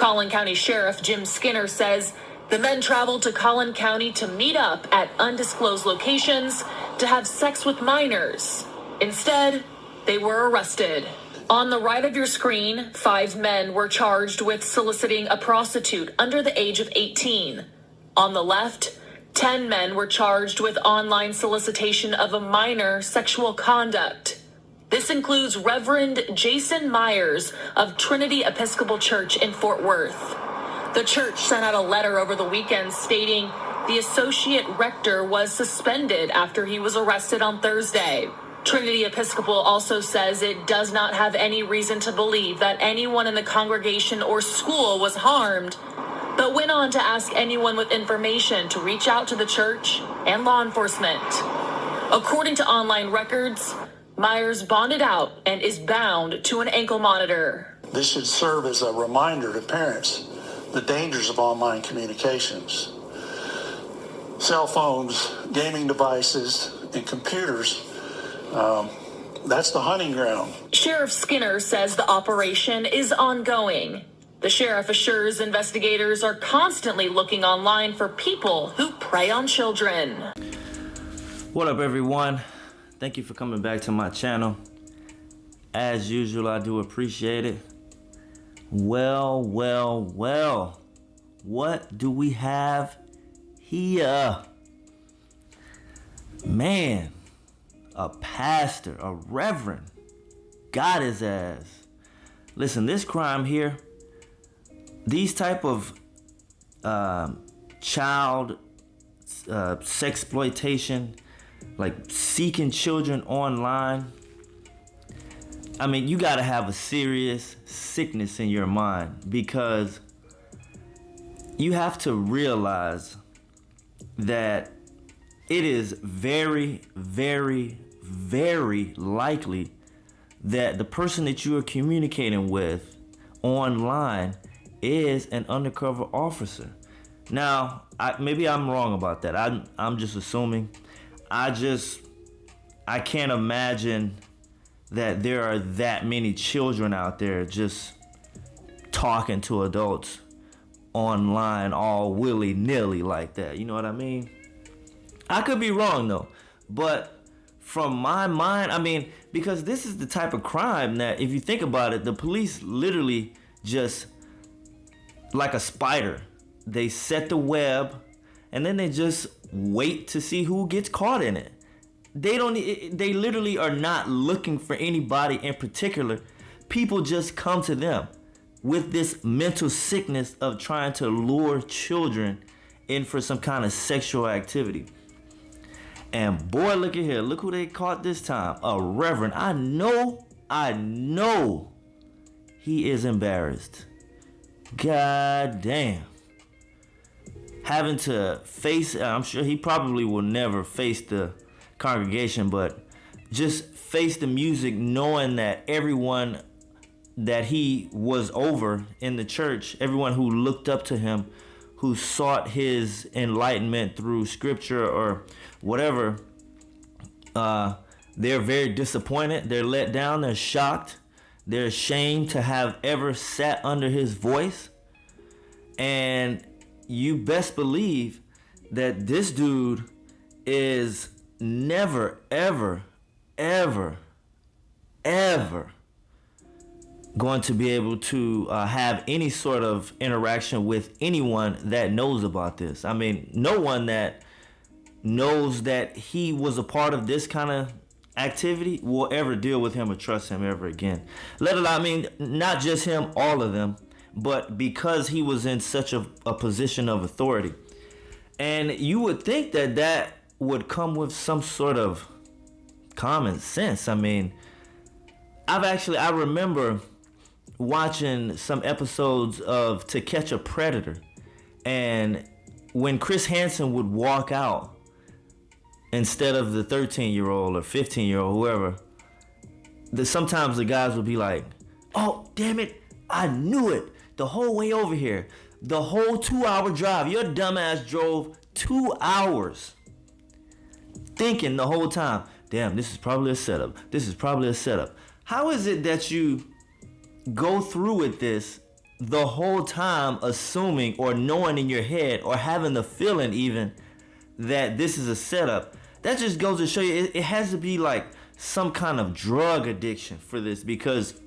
Collin County Sheriff Jim Skinner says the men traveled to Collin County to meet up at undisclosed locations to have sex with minors. Instead, they were arrested. On the right of your screen, 5 men were charged with soliciting a prostitute under the age of 18. On the left, 10 men were charged with online solicitation of a minor sexual conduct. This includes Reverend Jason Myers of Trinity Episcopal Church in Fort Worth. The church sent out a letter over the weekend stating the associate rector was suspended after he was arrested on Thursday. Trinity Episcopal also says it does not have any reason to believe that anyone in the congregation or school was harmed, but went on to ask anyone with information to reach out to the church and law enforcement. According to online records, Myers bonded out and is bound to an ankle monitor. This should serve as a reminder to parents the dangers of online communications. Cell phones, gaming devices, and computers, that's the hunting ground. Sheriff Skinner says the operation is ongoing. The sheriff assures investigators are constantly looking online for people who prey on children. What up, everyone? Thank you for coming back to my channel. As usual, I do appreciate it. Well, what do we have here? Man, a pastor, a reverend, got his ass. Listen, this crime here, these type of child sexploitation, like seeking children online, I mean, you gotta have a serious sickness in your mind, because you have to realize that it is very, very, very likely that the person that you are communicating with online is an undercover officer. Now, maybe I'm wrong about that. I'm just assuming. I can't imagine that there are that many children out there just talking to adults online all willy-nilly like that. You know what I mean? I could be wrong though, but from my mind, I mean, because this is the type of crime that, if you think about it, the police literally just, like a spider, they set the web and then they just wait to see who gets caught in it. They literally are not looking for anybody in particular. People just come to them with this mental sickness of trying to lure children in for some kind of sexual activity. And boy, look at here. Look who they caught this time. A reverend. I know he is embarrassed. God damn. Having to face, I'm sure he probably will never face the congregation, but just face the music, knowing that everyone that he was over in the church, everyone who looked up to him, who sought his enlightenment through scripture or whatever, they're very disappointed, they're let down, they're shocked, they're ashamed to have ever sat under his voice. And you best believe that this dude is never, ever, ever, ever going to be able to have any sort of interaction with anyone that knows about this. I mean, no one that knows that he was a part of this kind of activity will ever deal with him or trust him ever again. Let alone, I mean, not just him, all of them, but because he was in such a position of authority. And you would think that that would come with some sort of common sense. I mean, I remember watching some episodes of To Catch a Predator, and when Chris Hansen would walk out instead of the 13-year-old or 15-year-old, whoever, sometimes the guys would be like, "Oh, damn it, I knew it the whole way over here. The whole 2-hour drive, your dumbass drove 2 hours thinking the whole time, damn, this is probably a setup. This is probably a setup." How is it that you go through with this the whole time assuming or knowing in your head or having the feeling even that this is a setup. That just goes to show you it has to be like some kind of drug addiction for this, because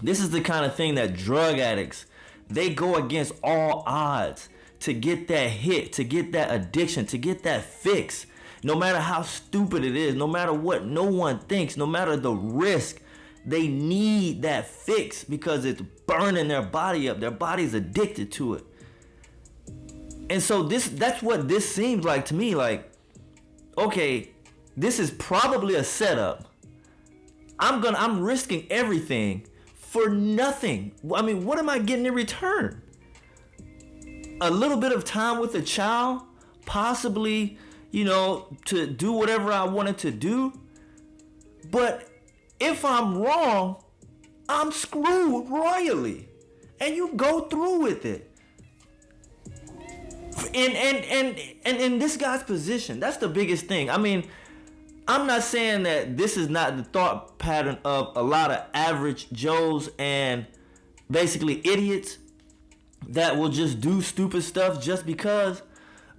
this is the kind of thing that drug addicts, they go against all odds to get that hit, to get that addiction, to get that fix. No matter how stupid it is, no matter what no one thinks, no matter the risk, they need that fix because it's burning their body up. Their body's addicted to it. And so that's what this seems like to me. Like, okay, this is probably a setup. I'm risking everything for nothing. I mean, what am I getting in return? A little bit of time with a child, possibly, to do whatever I wanted to do. But if I'm wrong, I'm screwed royally. And you go through with it. And in this guy's position, that's the biggest thing. I mean, I'm not saying that this is not the thought pattern of a lot of average Joes and basically idiots that will just do stupid stuff just because.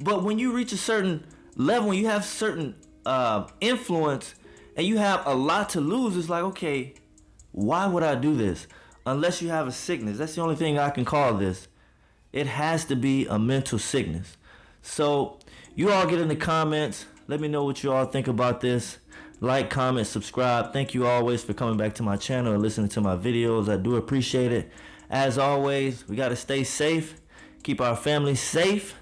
But when you reach a certain level, when you have certain influence and you have a lot to lose, it's like, okay, why would I do this? Unless you have a sickness. That's the only thing I can call this. It has to be a mental sickness. So you all get in the comments. Let me know what you all think about this. Like, comment, subscribe. Thank you always for coming back to my channel and listening to my videos. I do appreciate it. As always, we got to stay safe. Keep our family safe.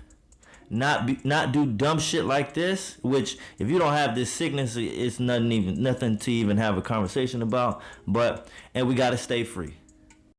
Not do dumb shit like this, which if you don't have this sickness, it's nothing to even have a conversation about. And we got to stay free.